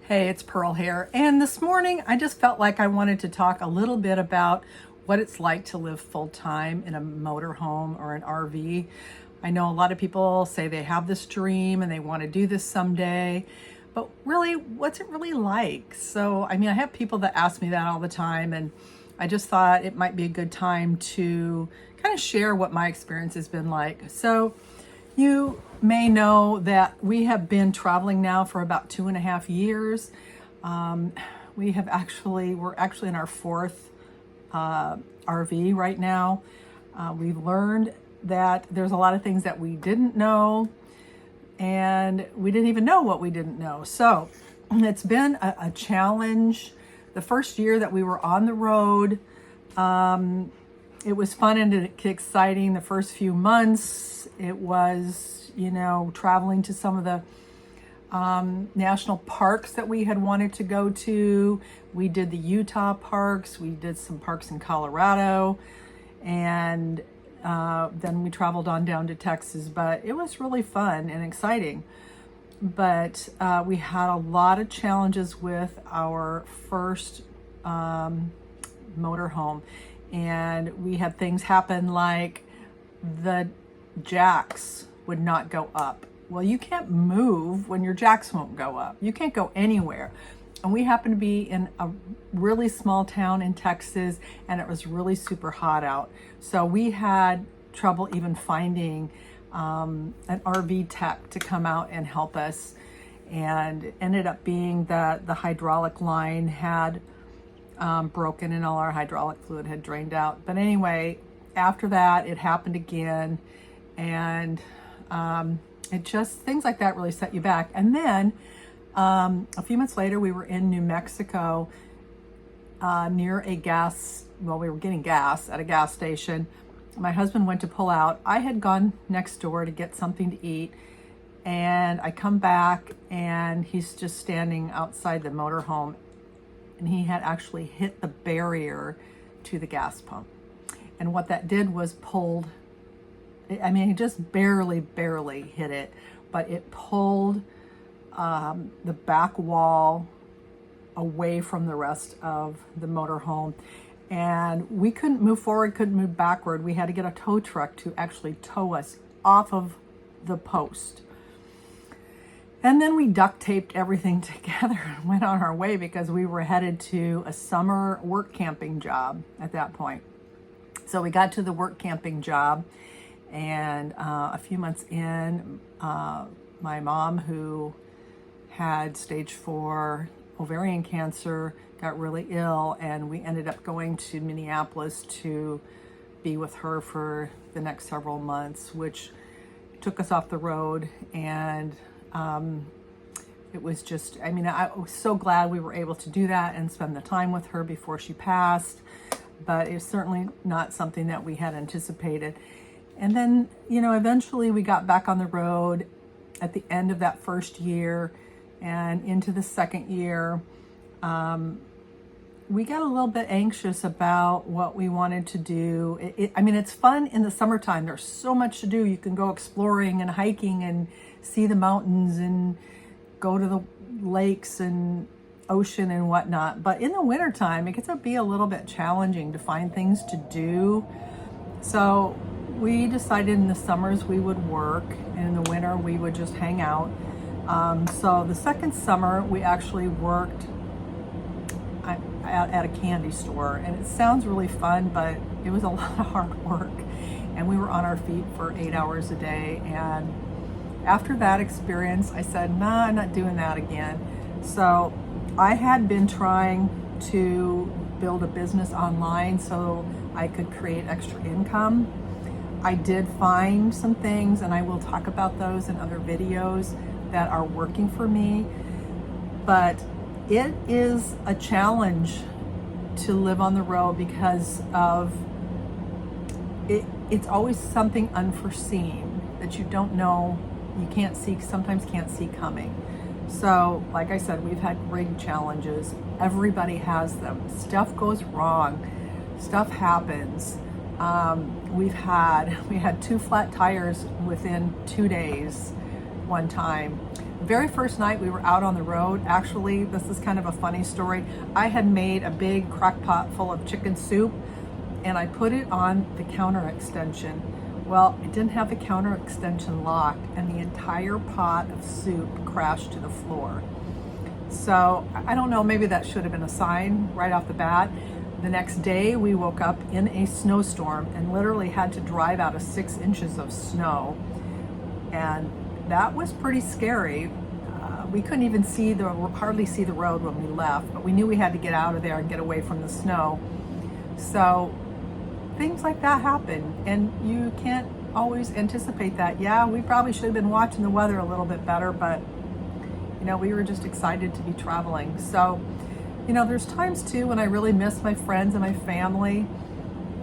Hey, it's Pearl here. And this morning I just felt like I wanted to talk a little bit about what it's like to live full time in a motorhome or an RV. I know a lot of people say they have this dream and they want to do this someday, but really, what's it really like? So, I have people that ask me that all the time, and I just thought it might be a good time to kind of share what my experience has been like. So, you may know that we have been traveling now for about 2.5 years. We're actually in our fourth RV right now. We've learned that there's a lot of things that we didn't know, and we didn't even know what we didn't know. So it's been a challenge. The first year that we were on the road, it was fun and exciting. The first few months, it was, traveling to some of the national parks that we had wanted to go to. We did the Utah parks. We did some parks in Colorado, and then we traveled on down to Texas. But it was really fun and exciting. But we had a lot of challenges with our first motorhome. And we had things happen like the jacks would not go up. Well, you can't move when your jacks won't go up. You can't go anywhere. And we happened to be in a really small town in Texas, and it was really super hot out. So we had trouble even finding an RV tech to come out and help us. And it ended up being that the hydraulic line had broken and all our hydraulic fluid had drained out. But anyway, after that, it happened again. And things like that really set you back. And then a few months later, we were in New Mexico near we were getting gas at a gas station. My husband went to pull out. I had gone next door to get something to eat. And I come back and he's just standing outside the motorhome. And he had actually hit the barrier to the gas pump. And what that did was he just barely hit it, but it pulled the back wall away from the rest of the motorhome. And we couldn't move forward, couldn't move backward. We had to get a tow truck to actually tow us off of the post. And then we duct taped everything together and went on our way because we were headed to a summer work camping job at that point. So we got to the work camping job, and a few months in, my mom, who had stage 4 ovarian cancer, got really ill, and we ended up going to Minneapolis to be with her for the next several months, which took us off the road. And it was just, I was so glad we were able to do that and spend the time with her before she passed, but it's certainly not something that we had anticipated. And then, eventually we got back on the road at the end of that first year and into the second year. We got a little bit anxious about what we wanted to do. It's fun in the summertime. There's so much to do. You can go exploring and hiking and see the mountains and go to the lakes and ocean and whatnot. But in the wintertime, it gets to be a little bit challenging to find things to do. So we decided in the summers we would work, and in the winter we would just hang out. So the second summer we actually worked at a candy store, and it sounds really fun, but it was a lot of hard work, and we were on our feet for 8 hours a day. And after that experience, I said, nah, I'm not doing that again. So I had been trying to build a business online so I could create extra income. I did find some things, and I will talk about those in other videos, that are working for me. But it is a challenge to live on the road because of it. It's always something unforeseen that you don't know, you sometimes can't see coming. So, like I said, we've had rig challenges. Everybody has them. Stuff goes wrong. Stuff happens. We had 2 flat tires within 2 days one time. The very first night we were out on the road, actually, this is kind of a funny story. I had made a big crock pot full of chicken soup and I put it on the counter extension. Well, it didn't have the counter extension locked and the entire pot of soup crashed to the floor. So I don't know, maybe that should have been a sign right off the bat. The next day we woke up in a snowstorm and literally had to drive out of 6 inches of snow. And that was pretty scary. We couldn't even hardly see the road when we left, but we knew we had to get out of there and get away from the snow. So things like that happen and you can't always anticipate that. Yeah, we probably should have been watching the weather a little bit better, but we were just excited to be traveling. So, there's times too when I really miss my friends and my family,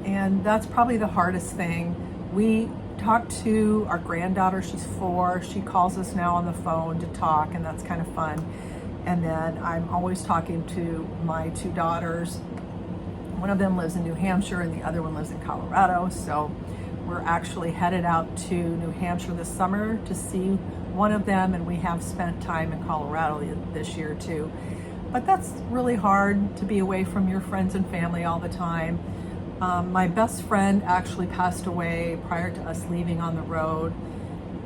and that's probably the hardest thing. We talk to our granddaughter, she's 4, she calls us now on the phone to talk, and that's kind of fun. And then I'm always talking to my 2 daughters. One of them lives in New Hampshire and the other one lives in Colorado. So we're actually headed out to New Hampshire this summer to see one of them, and we have spent time in Colorado this year too. But that's really hard to be away from your friends and family all the time. My best friend actually passed away prior to us leaving on the road,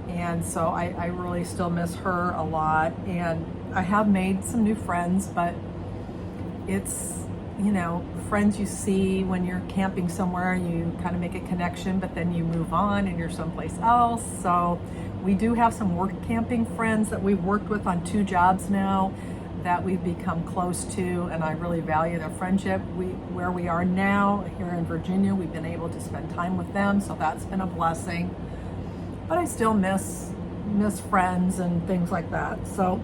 and so I really still miss her a lot. And I have made some new friends, but it's friends you see when you're camping somewhere, you kind of make a connection, but then you move on and you're someplace else. So we do have some work camping friends that we've worked with on 2 jobs now that we've become close to, and I really value their friendship. Where we are now here in Virginia, we've been able to spend time with them, so that's been a blessing. But I still miss friends and things like that. So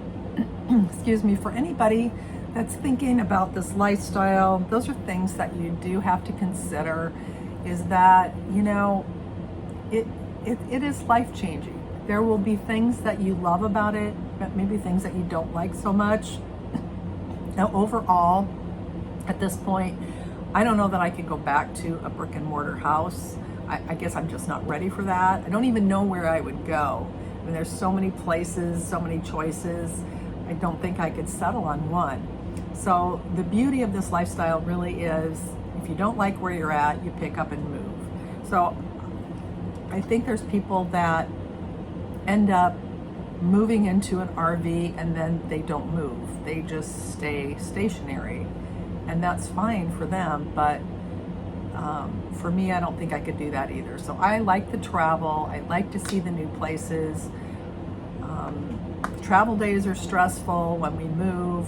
excuse me, for anybody that's thinking about this lifestyle, those are things that you do have to consider, is that, it is life-changing. There will be things that you love about it, but maybe things that you don't like so much. Now, overall, at this point, I don't know that I could go back to a brick and mortar house. I guess I'm just not ready for that. I don't even know where I would go. I mean, there's so many places, so many choices. I don't think I could settle on one. So the beauty of this lifestyle really is, if you don't like where you're at, you pick up and move. So I think there's people that end up moving into an RV and then they don't move. They just stay stationary, and that's fine for them. But for me, I don't think I could do that either. So I like to travel. I like to see the new places. Travel days are stressful when we move.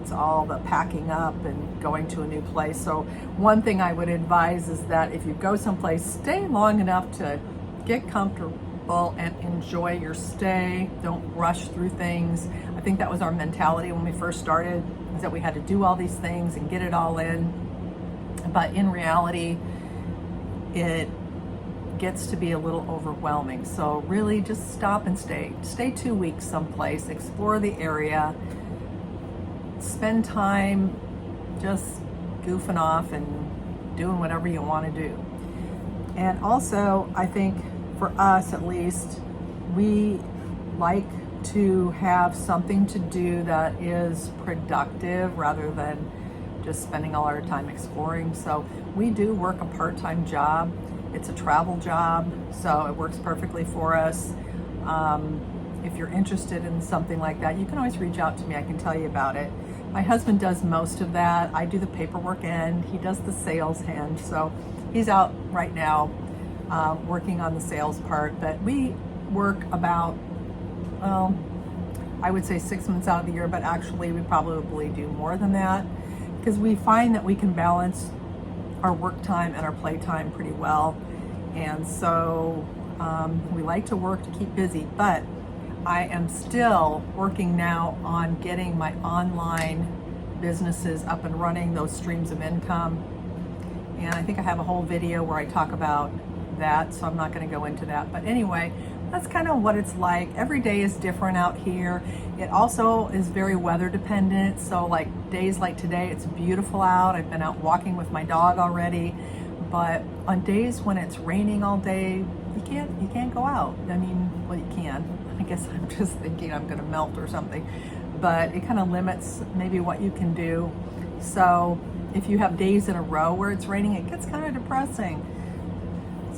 It's all the packing up and going to a new place. So one thing I would advise is that if you go someplace, stay long enough to get comfortable and enjoy your stay. Don't rush through things. I think that was our mentality when we first started, is that we had to do all these things and get it all in. But in reality, it gets to be a little overwhelming. So really just stop and stay. Stay 2 weeks someplace, explore the area, spend time just goofing off and doing whatever you want to do. And also, I think for us at least, we like to have something to do that is productive rather than just spending all our time exploring. So we do work a part-time job. It's a travel job, so it works perfectly for us. If you're interested in something like that, you can always reach out to me. I can tell you about it. My husband does most of that. I do the paperwork end. He does the sales end. So he's out right now working on the sales part. But we work about, well, I would say 6 months out of the year, but actually we probably do more than that, because we find that we can balance our work time and our play time pretty well. And so we like to work to keep busy, but I am still working now on getting my online businesses up and running, those streams of income. And I think I have a whole video where I talk about that, so I'm not going to go into that. But anyway, that's kind of what it's like. Every day is different out here. It also is very weather dependent. So like days like today, it's beautiful out. I've been out walking with my dog already. But on days when it's raining all day, you can't go out. I mean, well, you can. I guess I'm just thinking I'm going to melt or something, but it kind of limits maybe what you can do. So if you have days in a row where it's raining, it gets kind of depressing.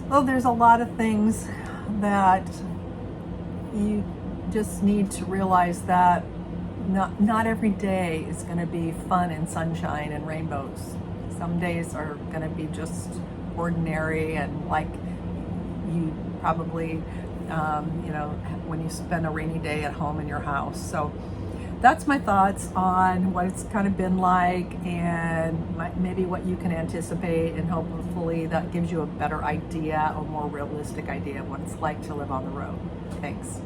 So there's a lot of things that you just need to realize that not every day is going to be fun and sunshine and rainbows. Some days are going to be just ordinary, and like you probably, when you spend a rainy day at home in your house. So that's my thoughts on what it's kind of been like, and maybe what you can anticipate, and hopefully that gives you a better idea, a more realistic idea of what it's like to live on the road. Thanks.